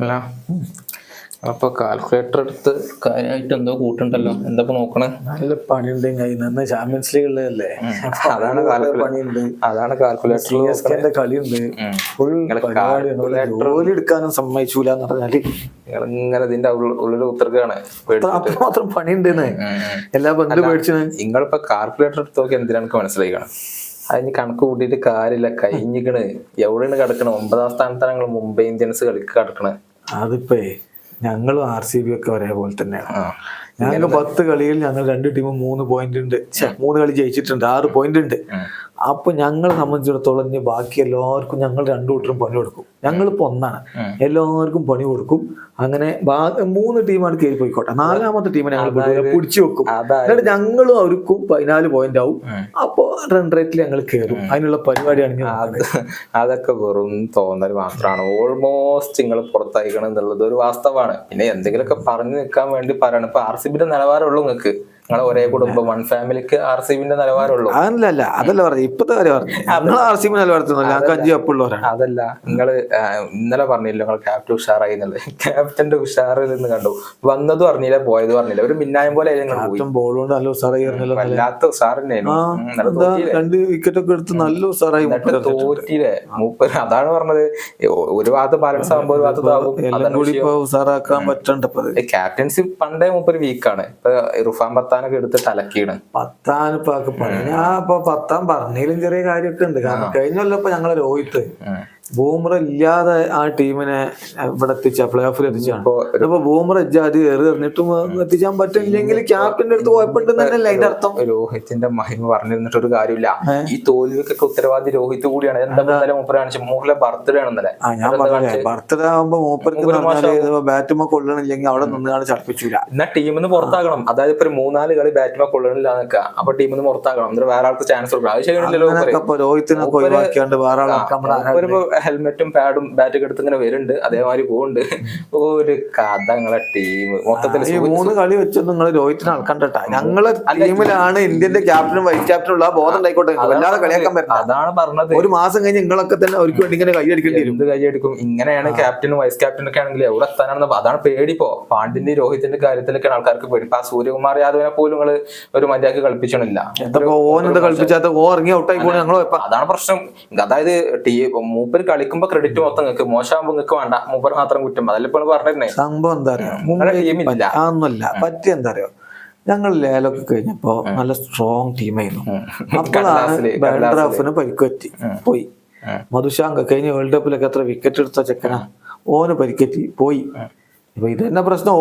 അല്ല അപ്പൊ കാൽക്കുലേറ്റർ എടുത്ത് കാര്യമായിട്ട് എന്തോ കൂട്ടുണ്ടല്ലോ, എന്താ നോക്കണേ? നല്ല പണിയുണ്ട് കയ്യിൽ ചാമ്പ്യൻസ് ലീഗ് ഉള്ളതല്ലേ, അതാണ് പണിയുണ്ട്. അതാണ് കാൽക്കുലേറ്റർ കളിയുണ്ട്, ഫുൾ ജോലി എടുക്കാനും സമ്മതിച്ചൂല എന്ന് പറഞ്ഞാല് ഇങ്ങനെ ഇതിന്റെ ഉള്ളിൽ ഉത്തർക്കാണ് അത്രമാത്രം പണിയുണ്ട്. എല്ലാ ബന്ധു പേടിച്ചു. നിങ്ങളിപ്പോ കാൽക്കുലേറ്റർ എടുത്ത് നോക്കി എന്തിനാ എനിക്ക് മനസ്സിലാക്കണം. അതിന് കണക്ക് കൂട്ടിയിട്ട് കാര്യമില്ല, കഴിഞ്ഞിക്കണ്. എവിടെയാണ് കിടക്കണത്? 9ാം സ്ഥാനത്താണ് ഞങ്ങൾ മുംബൈ ഇന്ത്യൻസ് കളിക്ക് കിടക്കണത്. അതിപ്പോ ഞങ്ങളും RCB ഒക്കെ ഒരേപോലെ തന്നെയാണ്. ഞങ്ങൾക്ക് 10 കളിയിൽ ഞങ്ങൾ 2 ടീമും 3 പോയിന്റ് ഉണ്ട്. 3 കളി ജയിച്ചിട്ടുണ്ട്, 6 പോയിന്റ് ഉണ്ട്. അപ്പൊ ഞങ്ങളെ സംബന്ധിച്ചിടത്തോളം ഇനി ബാക്കി എല്ലാവർക്കും ഞങ്ങൾ 2 കൂട്ടരും പണി കൊടുക്കും. ഞങ്ങളിപ്പോ ഒന്നാണ്, എല്ലാവർക്കും പണി കൊടുക്കും. അങ്ങനെ 3 ടീമാണ് കയറി പോയിക്കോട്ടെ, 4ാമത്തെ ടീമിനെ ഞങ്ങൾ പിടിച്ചു വെക്കും. എന്നിട്ട് ഞങ്ങളും അവർക്കും 14 പോയിന്റ് ആവും. അപ്പൊ റൺ റേറ്റിൽ ഞങ്ങൾ കയറും. അതിനുള്ള പരിപാടിയാണ്. അതൊക്കെ വെറും തോന്നൽ മാത്രമാണ്. ഓൾമോസ്റ്റ് നിങ്ങൾ പുറത്തായിക്കണം എന്നുള്ളത് ഒരു വാസ്തവമാണ്. പിന്നെ എന്തെങ്കിലുമൊക്കെ പറഞ്ഞു നിൽക്കാൻ വേണ്ടി പറയണം. ഇപ്പൊ RCBന്റെ നിലവാരമുള്ളൂ നിങ്ങൾക്ക്. നിങ്ങളെ ഒരേ കുടുംബം, 1 ഫാമിലിക്ക് RCBന്റെ നിലവാരമുള്ളൂ. അതല്ല അതല്ല പറഞ്ഞു, ഇപ്പത്തെ കാര്യം പറഞ്ഞു. RCB നിലവാരത്തില്ല, 5 കപ്പുള്ളവരാണ്. അതല്ല, നിങ്ങള് ഇന്നലെ പറഞ്ഞില്ല നിങ്ങൾ ക്യാപ്റ്റൻ ഉഷാറായി എന്നുള്ളത്. ക്യാപ്റ്റന്റെ ഉഷാറിൽ നിന്ന് കണ്ടു. വന്നതും അറിഞ്ഞില്ല, പോയതും അറിഞ്ഞില്ല. ഒരു മിന്നായം പോലെ ബോൾ കൊണ്ട് നല്ല ഉഷാറായി, വല്ലാത്ത ഉഷാർ തന്നെയായിരുന്നു. 2 വിക്കറ്റ് ഒക്കെ എടുത്ത് നല്ല ഉഷാറായി. തോറ്റില്ലേ മൂപ്പര്? അതാണ് പറഞ്ഞത്. ഒരു ഭാഗത്ത് ബാലൻസ് ആകുമ്പോൾ ഒരു ഭാഗത്ത് ഉഷാറാക്കാൻ പറ്റണ്ട. ക്യാപ്റ്റൻസി പണ്ടേ മൂപ്പര് വീക്കാണ്. ഇപ്പൊ ഇർഫാൻ പത്താനൊക്കെ എടുത്തിട്ട് അലക്കിയാണ്. പത്താനിപ്പൊക്കെ ഞാൻ ഇപ്പൊ 10 പറഞ്ഞതിലും ചെറിയ കാര്യമൊക്കെ ഉണ്ട്. കാരണം കഴിഞ്ഞല്ലോ ഇപ്പൊ ഞങ്ങളെ രോഹിത് ബൂമറ ഇല്ലാതെ ആ ടീമിനെ ഇവിടെ എത്തിച്ച പ്ലേ ഓഫിൽ എത്തിച്ചാണ്. ഇപ്പൊ ബൂമറ അത് എറിഞ്ഞിട്ടും എത്തിച്ചാൻ പറ്റില്ലെങ്കിൽ ക്യാപ്റ്റന്റെ അടുത്ത് കുഴപ്പമുണ്ടെന്നല്ലേ അതിന്റെ അർത്ഥം. രോഹിത്തിന്റെ മഹിമ പറഞ്ഞിരുന്നിട്ട് ഒരു കാര്യമില്ല. ഈ തോൽവിക്കൊക്കെ ഉത്തരവാദി രോഹിത് കൂടിയാണ്. എന്തായാലും മൂപ്പര് കാണിച്ചു മൂഹലെ ബർത്ത്ഡേ ആണെന്നല്ലേ. ഞാൻ പറഞ്ഞേ, ബർത്ത്ഡേ ആകുമ്പോ മൂപ്പർക്ക് ബാറ്റുമ്പോ കൊള്ളണില്ലെങ്കിൽ അവിടെ നിന്നാണ് ചടപ്പിച്ചൂല. എന്നാ ടീമിന്ന് പുറത്താകണം. അതായത് ഇപ്പൊ 3-4 കളി ബാറ്റുമ്പോ കൊള്ളണില്ല നിൽക്കുക. അപ്പൊ ടീമിന്ന് പുറത്താകണം. എന്നിട്ട് വേറെ ആൾക്ക് ചാൻസ് കൊടുക്കണം. അത് ചെയ്യണില്ലല്ലോ. രോഹിത്തിനൊക്കെ ഒഴിവാക്കിയാണ്ട് വേറെ ആൾക്കാർ ഹെൽമെറ്റും പാഡും ബാറ്റൊക്കെ എടുത്ത് ഇങ്ങനെ വരുന്നുണ്ട്. അതേമാതിരി പോകുന്നുണ്ട്. ഒരു കഥ നിങ്ങളെ ടീം മൊത്തത്തിൽ 3 കളി വെച്ചൊന്നും നിങ്ങൾ രോഹിത്തിനെ അളക്കണ്ടട്ടാ. ഞങ്ങളെ ടീമിലാണ് ഇന്ത്യന്റെ ക്യാപ്റ്റനും വൈസ് ക്യാപ്റ്റനും ഉള്ള ബോധം ഉണ്ടായിക്കോട്ടെ. വല്ലാതെ കളിയാക്കാൻ പറ്റില്ല. അതാണ് പറഞ്ഞത്. ഒരു മാസം കഴിഞ്ഞ് നിങ്ങളൊക്കെ തന്നെ അവർക്ക് വേണ്ടി ഇങ്ങനെ കൈയടിക്കേണ്ടി വരും. എന്ത് കൈയടിക്കും? ഇങ്ങനെയാണ് ക്യാപ്റ്റനും വൈസ് ക്യാപ്റ്റനും ഒക്കെ ആണെങ്കിൽ എവിടെ എത്താനാണെന്ന്. അതാണ് പേടിപ്പോ. പാണ്ഡ്യന്റെ രോഹിത്തിന്റെ കാര്യത്തിലൊക്കെയാണ് ആൾക്കാർക്ക് പേടി. ഇപ്പൊ ആ സൂര്യകുമാർ യാദവിനെ പോലും നിങ്ങൾ ഒരു മര്യാദക്ക് കളിപ്പിച്ചണില്ല. ഓനെന്താ കളിപ്പിച്ചാത്ത? ഓ ഇറങ്ങി ഔട്ടായി പോണേ ഞങ്ങൾ. അതാണ് പ്രശ്നം. അതായത് മൂപ്പര് കളിക്കുമ്പോ ക്രെഡിറ്റ് മൊത്തം നിൽക്കും, മോശമാകുമ്പോ നിൽക്ക് വേണ്ട, മൂപ്പർ മാത്രം കുറ്റം. അതല്ല ഇപ്പോൾ പറഞ്ഞിരുന്നേ. സംഭവം എന്താ അറിയോ, അതൊന്നുമല്ല പറ്റിയ എന്താ അറിയോ, ഞങ്ങൾ ലേലൊക്കെ കഴിഞ്ഞപ്പോ നല്ല സ്ട്രോങ് ടീമായിരുന്നു. അപ്പോഴാണ് ബാൻഡ്രാഫിന് പരിക്കുപറ്റി പോയി. മധുശാങ്ക കഴിഞ്ഞ വേൾഡ് കപ്പിലൊക്കെ എത്ര വിക്കറ്റ് എടുത്ത ചെക്കനാ, ഓന് പരിക്കറ്റി പോയി. ഇപ്പൊ ഇത് തന്നെ പ്രശ്നം.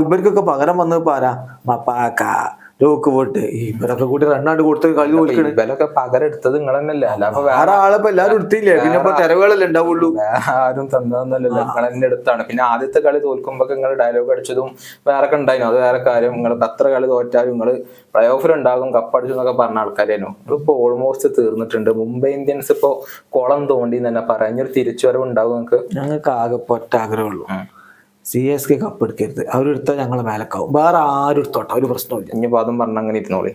ഇവർക്കൊക്കെ പകരം വന്ന് പാരാ മപ്പാക്ക ലോക്ക് പോട്ട് ഇവരൊക്കെ കൂടി റണ്ണാണ്ട് കൊടുത്ത് കളി തോൽക്കണ. ഇവരൊക്കെ പകരം എടുത്തത് നിങ്ങൾ തന്നെയല്ലേ? അല്ലാതെ വേറെ ആളിപ്പോ എല്ലാരും എടുത്തില്ലേ? പിന്നെ ഇപ്പൊ തെരവുകളല്ലേ ഉണ്ടാവുള്ളൂ. ആരും തന്നതൊന്നല്ലല്ലോ, നിങ്ങൾ തന്നെ എടുത്താണ്. പിന്നെ ആദ്യത്തെ കളി തോൽക്കുമ്പോ നിങ്ങൾ ഡയലോഗ് അടിച്ചതും വേറെ ഒക്കെ ഉണ്ടായിരുന്നു. അത് വേറെ കാര്യം. നിങ്ങൾ എത്ര കളി തോറ്റാലും നിങ്ങൾ പ്ലേ ഓഫിലുണ്ടാകും, കപ്പടിച്ചു എന്നൊക്കെ പറഞ്ഞ ആൾക്കാരായിരുന്നു. ഇപ്പൊ ഓൾമോസ്റ്റ് തീർന്നിട്ടുണ്ട്. മുംബൈ ഇന്ത്യൻസ് ഇപ്പൊ കുളം തോണ്ടി തന്നെ പറഞ്ഞൊരു തിരിച്ചുവരവ് ഉണ്ടാവും. ഞങ്ങൾക്ക് ആകെ ഒറ്റ ആഗ്രഹമുള്ളൂ, CSK കപ്പ് എടുക്കരുത്. അവരെടുത്താൽ ഞങ്ങൾ മേലക്കാവും. വേറെ ആരും എടുത്തോട്ടെ, ഒരു പ്രശ്നമില്ല. ഇനിയിപ്പോ അതും പറഞ്ഞ അങ്ങനെ ഇരുന്നോളി.